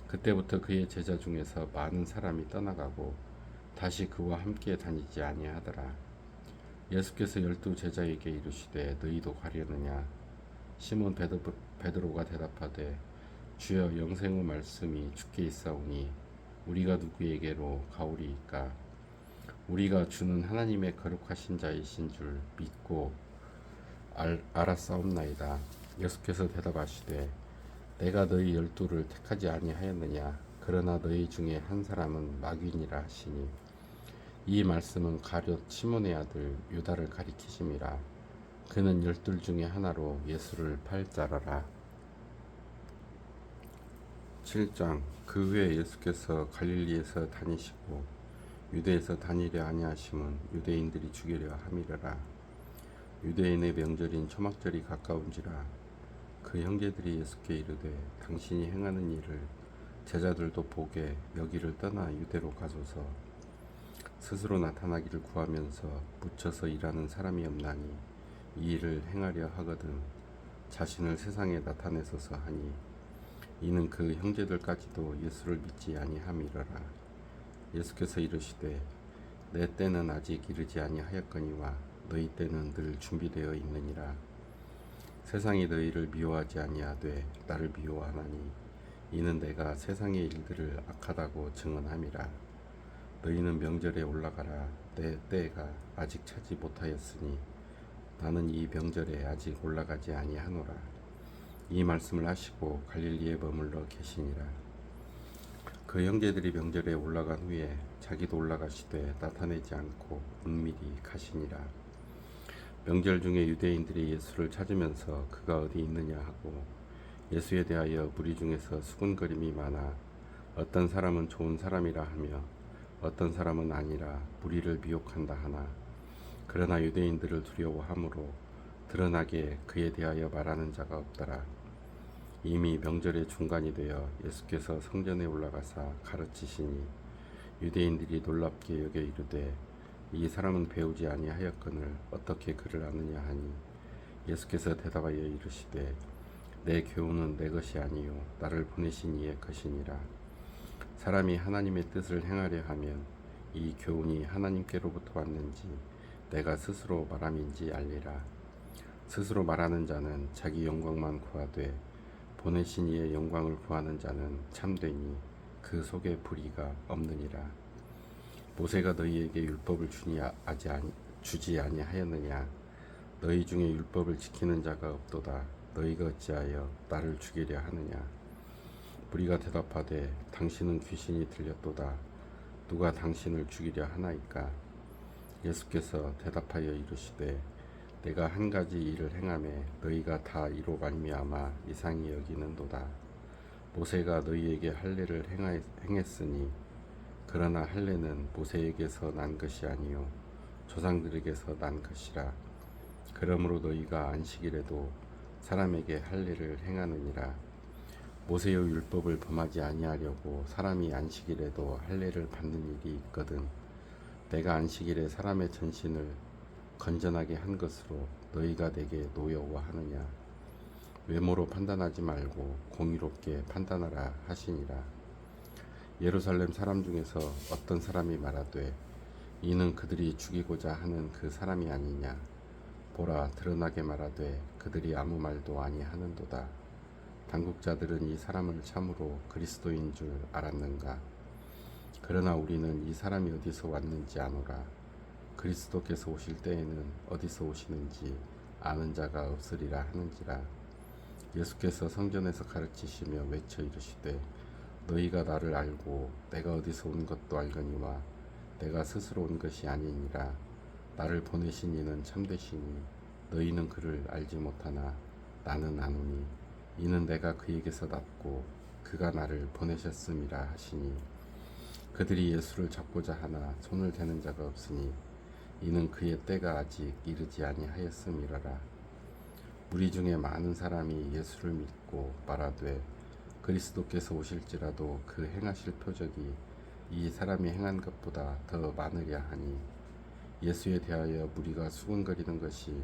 그때부터 그의 제자 중에서 많은 사람이 떠나가고 다시 그와 함께 다니지 아니하더라. 예수께서 12 제자에게 이르시되 너희도 가려느냐. 시몬 베드로가 대답하되 주여 영생의 말씀이 주께 있사오니 우리가 누구에게로 가오리이까. 우리가 주는 하나님의 거룩하신 자이신 줄 믿고 알았사옵나이다. 예수께서 대답하시되 내가 너희 12를 택하지 아니하였느냐. 그러나 너희 중에 한 사람은 마귀니라 하시니 이 말씀은 가룟 시몬의 아들 유다를 가리키심이라. 그는 12 중에 하나로 예수를 팔 자라라. 7장. 그 후에 예수께서 갈릴리에서 다니시고 유대에서 다니려 아니하심은 유대인들이 죽이려 함이라라. 유대인의 명절인 초막절이 가까운지라. 그 형제들이 예수께 이르되 당신이 행하는 일을 제자들도 보게 여기를 떠나 유대로 가소서. 스스로 나타나기를 구하면서 묻혀서 일하는 사람이 없나니 이 일을 행하려 하거든 자신을 세상에 나타내소서 하니 이는 그 형제들까지도 예수를 믿지 아니함이로라. 예수께서 이르시되 내 때는 아직 이르지 아니하였거니와 너희 때는 늘 준비되어 있느니라. 세상이 너희를 미워하지 아니하되 나를 미워하나니 이는 내가 세상의 일들을 악하다고 증언함이라. 너희는 명절에 올라가라. 내 때가 아직 차지 못하였으니 나는 이 명절에 아직 올라가지 아니하노라. 이 말씀을 하시고 갈릴리에 머물러 계시니라. 그 형제들이 명절에 올라간 후에 자기도 올라가시되 나타내지 않고 은밀히 가시니라. 명절 중에 유대인들이 예수를 찾으면서 그가 어디 있느냐 하고 예수에 대하여 무리 중에서 수군거림이 많아 어떤 사람은 좋은 사람이라 하며 어떤 사람은 아니라 무리를 미혹한다 하나 그러나 유대인들을 두려워함으로 드러나게 그에 대하여 말하는 자가 없더라. 이미 명절의 중간이 되어 예수께서 성전에 올라가사 가르치시니 유대인들이 놀랍게 여겨 이르되 이 사람은 배우지 아니하였거늘 어떻게 그를 아느냐 하니 예수께서 대답하여 이르시되 내 교훈은 내 것이 아니요 나를 보내신 이의 것이니라. 사람이 하나님의 뜻을 행하려 하면 이 교훈이 하나님께로부터 왔는지 내가 스스로 말함인지 알리라. 스스로 말하는 자는 자기 영광만 구하되 보내신 이의 영광을 구하는 자는 참되니 그 속에 불의가 없느니라. 모세가 너희에게 율법을 주지 아니하였느냐. 너희 중에 율법을 지키는 자가 없도다. 너희가 어찌하여 나를 죽이려 하느냐. 무리가 대답하되 당신은 귀신이 들렸도다. 누가 당신을 죽이려 하나이까. 예수께서 대답하여 이르시되 내가 한 가지 일을 행하매 너희가 다 이로 말미암아 이상히 여기는도다. 모세가 너희에게 할례를 행했으니 그러나 할례는 모세에게서 난 것이 아니요 조상들에게서 난 것이라. 그러므로 너희가 안식일에도 사람에게 할례를 행하느니라. 모세의 율법을 범하지 아니하려고 사람이 안식일에도 할례를 받는 일이 있거든. 내가 안식일에 사람의 전신을 건전하게 한 것으로 너희가 내게 노여워하느냐. 외모로 판단하지 말고 공의롭게 판단하라 하시니라. 예루살렘 사람 중에서 어떤 사람이 말하되 이는 그들이 죽이고자 하는 그 사람이 아니냐. 보라, 드러나게 말하되 그들이 아무 말도 아니하는도다. 당국자들은 이 사람을 참으로 그리스도인 줄 알았는가. 그러나 우리는 이 사람이 어디서 왔는지 아노라. 그리스도께서 오실 때에는 어디서 오시는지 아는 자가 없으리라 하는지라. 예수께서 성전에서 가르치시며 외쳐 이르시되 너희가 나를 알고 내가 어디서 온 것도 알거니와 내가 스스로 온 것이 아니니라. 나를 보내신 이는 참되시니 너희는 그를 알지 못하나 나는 아노니 이는 내가 그에게서 났고 그가 나를 보내셨음이라 하시니. 그들이 예수를 잡고자 하나 손을 대는 자가 없으니 이는 그의 때가 아직 이르지 아니하였음이라라. 무리 중에 많은 사람이 예수를 믿고 말하되 그리스도께서 오실지라도 그 행하실 표적이 이 사람이 행한 것보다 더 많으랴 하니. 예수에 대하여 무리가 수군거리는 것이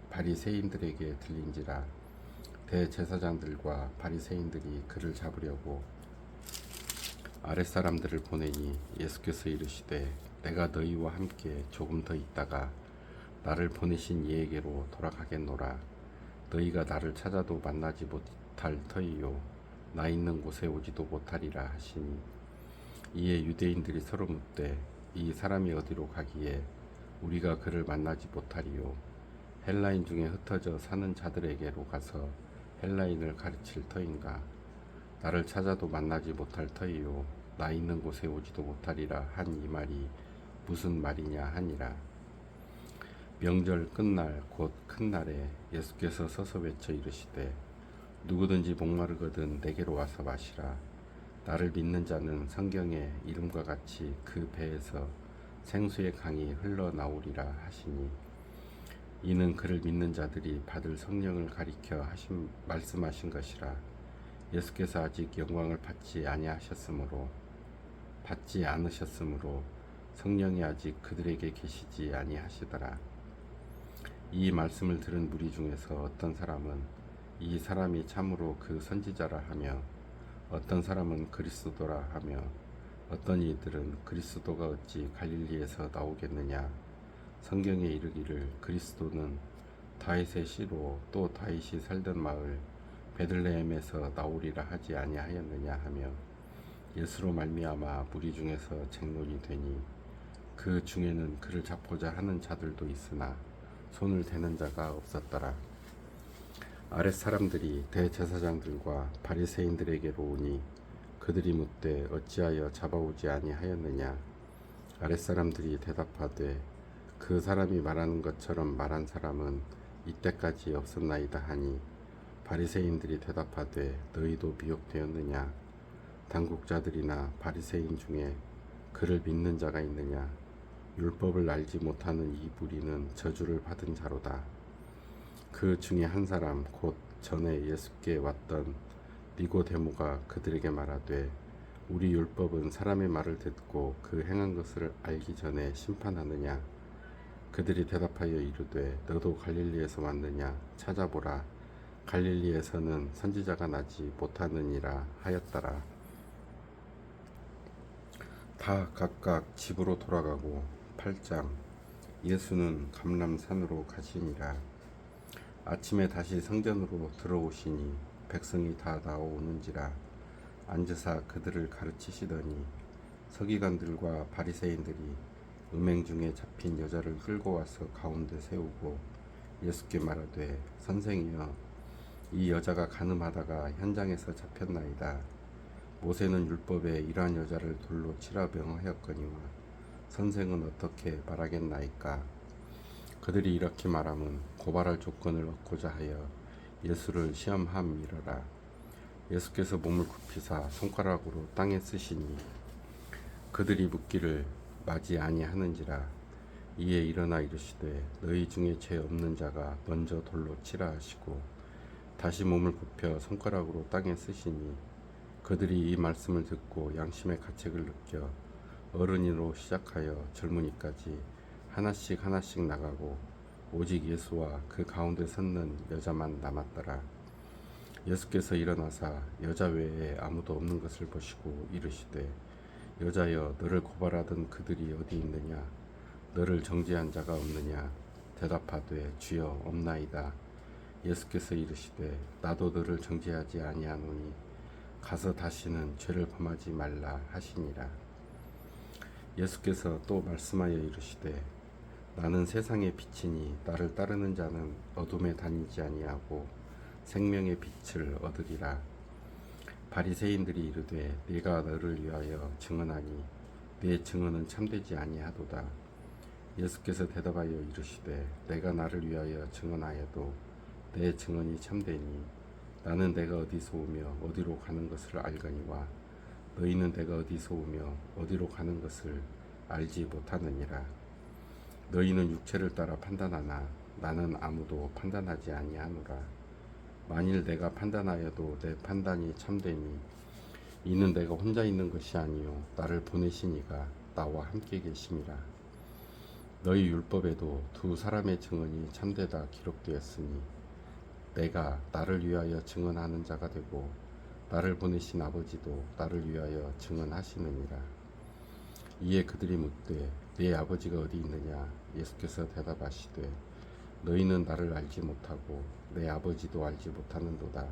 바리새인들에게 들린지라. 대제사장들과 바리새인들이 그를 잡으려고 아랫사람들을 보내니 예수께서 이르시되 내가 너희와 함께 조금 더 있다가 나를 보내신 이에게로 돌아가겠노라. 너희가 나를 찾아도 만나지 못할 터이요 나 있는 곳에 오지도 못하리라 하시니. 이에 유대인들이 서로 묻되 이 사람이 어디로 가기에 우리가 그를 만나지 못하리요. 헬라인 중에 흩어져 사는 자들에게로 가서 헬라인을 가르칠 터인가. 나를 찾아도 만나지 못할 터이요 나 있는 곳에 오지도 못하리라 한 이 말이 무슨 말이냐 하니라. 명절 끝날 곧 큰 날에 예수께서 서서 외쳐 이르시되 누구든지 목마르거든 내게로 와서 마시라. 나를 믿는 자는 성경의 이름과 같이 그 배에서 생수의 강이 흘러나오리라 하시니. 이는 그를 믿는 자들이 받을 성령을 가리켜 말씀하신 것이라. 예수께서 아직 영광을 받지 않으셨으므로 성령이 아직 그들에게 계시지 아니하시더라. 이 말씀을 들은 무리 중에서 어떤 사람은 이 사람이 참으로 그 선지자라 하며 어떤 사람은 그리스도라 하며 어떤 이들은 그리스도가 어찌 갈릴리에서 나오겠느냐. 성경에 이르기를 그리스도는 다윗의 씨로 또 다윗이 살던 마을 베들레헴에서 나오리라 하지 아니하였느냐 하며 예수로 말미암아 무리 중에서 쟁론이 되니 그 중에는 그를 잡고자 하는 자들도 있으나 손을 대는 자가 없었더라. 아랫 사람들이 대제사장들과 바리새인들에게로 오니 그들이 묻되 어찌하여 잡아오지 아니하였느냐. 아랫 사람들이 대답하되 그 사람이 말하는 것처럼 말한 사람은 이때까지 없었나이다 하니. 바리새인들이 대답하되 너희도 미혹되었느냐. 당국자들이나 바리새인 중에 그를 믿는 자가 있느냐. 율법을 알지 못하는 이 무리는 저주를 받은 자로다. 그 중에 한 사람 곧 전에 예수께 왔던 니고데모가 그들에게 말하되 우리 율법은 사람의 말을 듣고 그 행한 것을 알기 전에 심판하느냐. 그들이 대답하여 이르되 너도 갈릴리에서 왔느냐. 찾아보라. 갈릴리에서는 선지자가 나지 못하느니라 하였더라. 다 각각 집으로 돌아가고 8장. 예수는 감람산으로 가시니라. 아침에 다시 성전으로 들어오시니 백성이 다 나오는지라 앉으사 그들을 가르치시더니 서기관들과 바리새인들이 음행 중에 잡힌 여자를 끌고 와서 가운데 세우고 예수께 말하되 선생이여 이 여자가 간음하다가 현장에서 잡혔나이다. 모세는 율법에 이러한 여자를 돌로 치라 명하였거니와 선생은 어떻게 말하겠나이까. 그들이 이렇게 말함은 고발할 조건을 얻고자 하여 예수를 시험함이러라. 예수께서 몸을 굽히사 손가락으로 땅에 쓰시니 그들이 묻기를 마지 아니하는지라. 이에 일어나 이르시되 너희 중에 죄 없는 자가 먼저 돌로 치라 하시고 다시 몸을 굽혀 손가락으로 땅에 쓰시니 그들이 이 말씀을 듣고 양심의 가책을 느껴 어른이로 시작하여 젊은이까지 하나씩 하나씩 나가고 오직 예수와 그 가운데 섰는 여자만 남았더라. 예수께서 일어나사 여자 외에 아무도 없는 것을 보시고 이르시되 여자여 너를 고발하던 그들이 어디 있느냐? 너를 정죄한 자가 없느냐? 대답하되 주여 없나이다. 예수께서 이르시되 나도 너를 정죄하지 아니하노니 가서 다시는 죄를 범하지 말라 하시니라. 예수께서 또 말씀하여 이르시되 나는 세상의 빛이니 나를 따르는 자는 어둠에 다니지 아니하고 생명의 빛을 얻으리라. 바리새인들이 이르되 네가 너를 위하여 증언하니 네 증언은 참되지 아니하도다. 예수께서 대답하여 이르시되 내가 나를 위하여 증언하여도 내 증언이 참되니 나는 내가 어디서 오며 어디로 가는 것을 알거니와 너희는 내가 어디서 오며 어디로 가는 것을 알지 못하느니라. 너희는 육체를 따라 판단하나 나는 아무도 판단하지 아니하노라. 만일 내가 판단하여도 내 판단이 참되니 이는 내가 혼자 있는 것이 아니요 나를 보내시니가 나와 함께 계심이라. 너희 율법에도 두 사람의 증언이 참되다 기록되었으니 내가 나를 위하여 증언하는 자가 되고 나를 보내신 아버지도 나를 위하여 증언하시느니라. 이에 그들이 묻되 네 아버지가 어디 있느냐? 예수께서 대답하시되 너희는 나를 알지 못하고 내 아버지도 알지 못하는도다.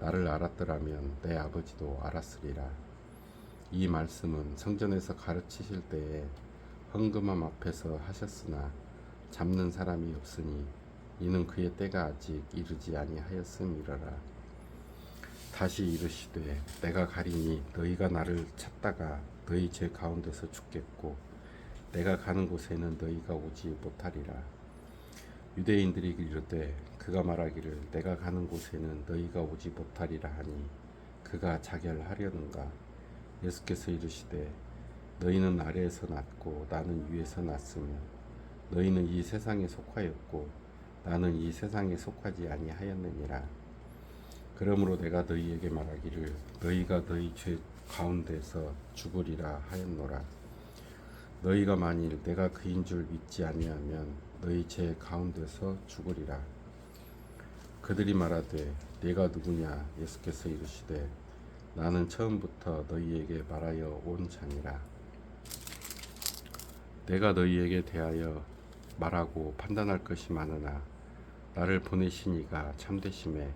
나를 알았더라면 내 아버지도 알았으리라. 이 말씀은 성전에서 가르치실 때에 헌금함 앞에서 하셨으나 잡는 사람이 없으니 이는 그의 때가 아직 이르지 아니하였음이러라. 다시 이르시되 내가 가리니 너희가 나를 찾다가 너희 제 가운데서 죽겠고 내가 가는 곳에는 너희가 오지 못하리라. 유대인들이 이르되 그가 말하기를 내가 가는 곳에는 너희가 오지 못하리라 하니 그가 자결하려는가? 예수께서 이르시되 너희는 아래에서 났고 나는 위에서 났으며 너희는 이 세상에 속하였고 나는 이 세상에 속하지 아니하였느니라. 그러므로 내가 너희에게 말하기를 너희가 너희 죄 가운데서 죽으리라 하였노라. 너희가 만일 내가 그인 줄 믿지 아니하면 너희 죄 가운데서 죽으리라. 그들이 말하되 네가 누구냐? 예수께서 이르시되 나는 처음부터 너희에게 말하여 온 자니라. 내가 너희에게 대하여 말하고 판단할 것이 많으나 나를 보내신 이가 참되심에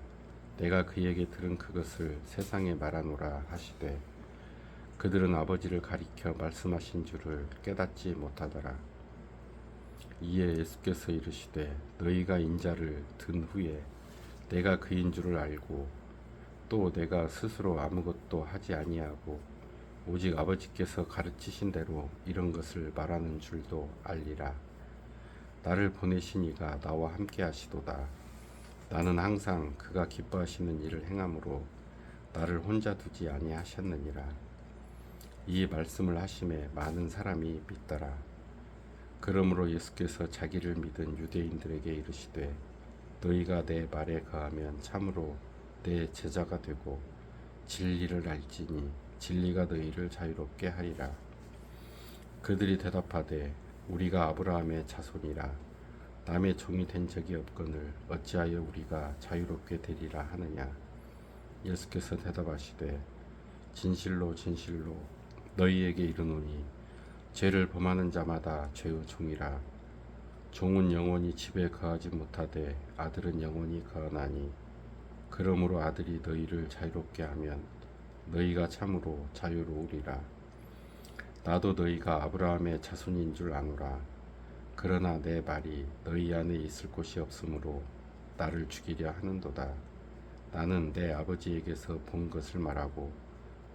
내가 그에게 들은 그것을 세상에 말하노라 하시되 그들은 아버지를 가리켜 말씀하신 줄을 깨닫지 못하더라. 이에 예수께서 이르시되 너희가 인자를 든 후에 내가 그인 줄을 알고 또 내가 스스로 아무것도 하지 아니하고 오직 아버지께서 가르치신 대로 이런 것을 말하는 줄도 알리라. 나를 보내신 이가 나와 함께 하시도다. 나는 항상 그가 기뻐하시는 일을 행함으로 나를 혼자 두지 아니하셨느니라. 이 말씀을 하심에 많은 사람이 믿더라. 그러므로 예수께서 자기를 믿은 유대인들에게 이르시되 너희가 내 말에 거하면 참으로 내 제자가 되고 진리를 알지니 진리가 너희를 자유롭게 하리라. 그들이 대답하되 우리가 아브라함의 자손이라 남의 종이 된 적이 없거늘 어찌하여 우리가 자유롭게 되리라 하느냐. 예수께서 대답하시되 진실로 진실로 너희에게 이르노니 죄를 범하는 자마다 죄의 종이라. 종은 영원히 집에 거하지 못하되 아들은 영원히 거하나니 그러므로 아들이 너희를 자유롭게 하면 너희가 참으로 자유로우리라. 나도 너희가 아브라함의 자손인 줄 아노라. 그러나 내 말이 너희 안에 있을 곳이 없으므로 나를 죽이려 하는도다. 나는 내 아버지에게서 본 것을 말하고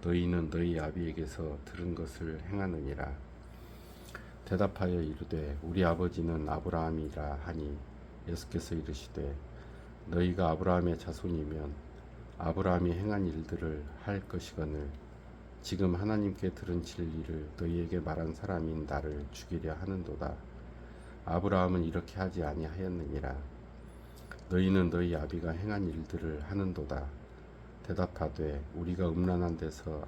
너희는 너희 아비에게서 들은 것을 행하느니라. 대답하여 이르되 우리 아버지는 아브라함이라 하니 예수께서 이르시되 너희가 아브라함의 자손이면 아브라함이 행한 일들을 할 것이거늘 지금 하나님께 들은 진리를 너희에게 말한 사람인 나를 죽이려 하는도다. 아브라함은 이렇게 하지 아니하였느니라. 너희는 너희 아비가 행한 일들을 하는도다. 대답하되 우리가 음란한 데서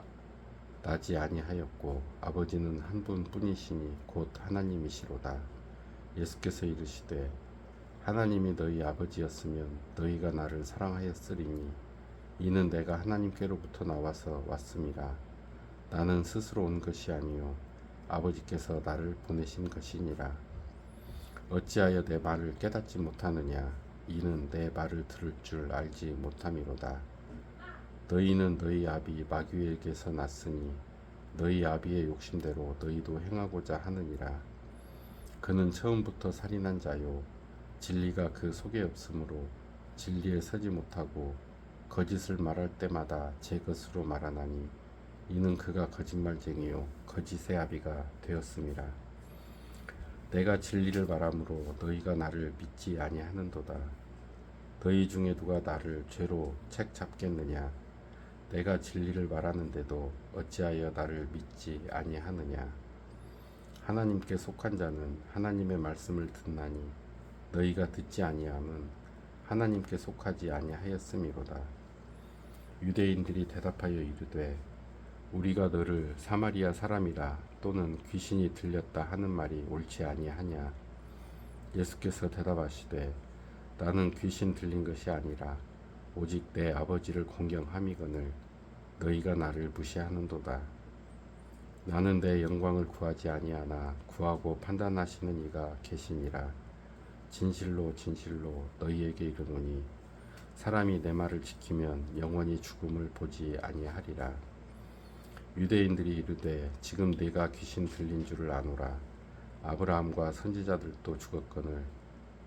나지 아니하였고 아버지는 한 분뿐이시니 곧 하나님이시로다. 예수께서 이르시되 하나님이 너희 아버지였으면 너희가 나를 사랑하였으리니 이는 내가 하나님께로부터 나와서 왔음이라. 나는 스스로 온 것이 아니요 아버지께서 나를 보내신 것이니라. 어찌하여 내 말을 깨닫지 못하느냐? 이는 내 말을 들을 줄 알지 못함이로다. 너희는 너희 아비 마귀에게서 났으니 너희 아비의 욕심대로 너희도 행하고자 하느니라. 그는 처음부터 살인한 자요 진리가 그 속에 없으므로 진리에 서지 못하고 거짓을 말할 때마다 제 것으로 말하나니 이는 그가 거짓말쟁이요 거짓의 아비가 되었음이라. 내가 진리를 말함으로 너희가 나를 믿지 아니하는도다. 너희 중에 누가 나를 죄로 책 잡겠느냐? 내가 진리를 말하는데도 어찌하여 나를 믿지 아니하느냐? 하나님께 속한 자는 하나님의 말씀을 듣나니 너희가 듣지 아니함은 하나님께 속하지 아니하였음이로다. 유대인들이 대답하여 이르되 우리가 너를 사마리아 사람이라 또는 귀신이 들렸다 하는 말이 옳지 아니하냐? 예수께서 대답하시되 나는 귀신 들린 것이 아니라 오직 내 아버지를 공경함이거늘 너희가 나를 무시하는도다. 나는 내 영광을 구하지 아니하나 구하고 판단하시는 이가 계시니라. 진실로 진실로 너희에게 이르노니 사람이 내 말을 지키면 영원히 죽음을 보지 아니하리라. 유대인들이 이르되 지금 네가 귀신 들린 줄을 아노라. 아브라함과 선지자들도 죽었거늘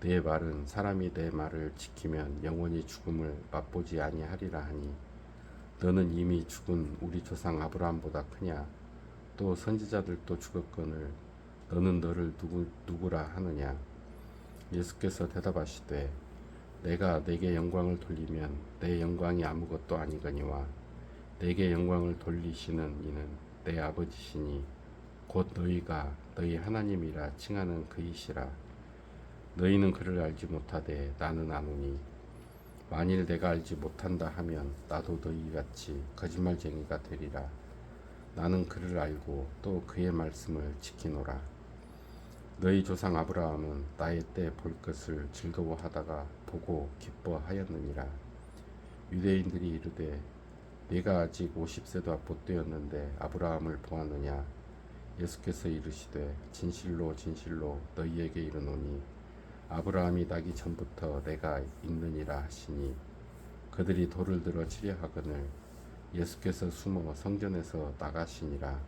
내 말은 사람이 내 말을 지키면 영원히 죽음을 맛보지 아니하리라 하니 너는 이미 죽은 우리 조상 아브라함보다 크냐? 또 선지자들도 죽었거늘 너는 너를 누구라 하느냐? 예수께서 대답하시되 내가 내게 영광을 돌리면 내 영광이 아무것도 아니거니와 내게 영광을 돌리시는 이는 내 아버지시니 곧 너희가 너희 하나님이라 칭하는 그이시라. 너희는 그를 알지 못하되 나는 아노니 만일 내가 알지 못한다 하면 나도 너희같이 거짓말쟁이가 되리라. 나는 그를 알고 또 그의 말씀을 지키노라. 너희 조상 아브라함은 나의 때 볼 것을 즐거워하다가 보고 기뻐하였느니라. 유대인들이 이르되 네가 아직 50세도 못 되었는데 아브라함을 보았느냐? 예수께서 이르시되 진실로 진실로 너희에게 이르노니 아브라함이 나기 전부터 내가 있느니라 하시니 그들이 돌을 들어 치려 하거늘 예수께서 숨어 성전에서 나가시니라.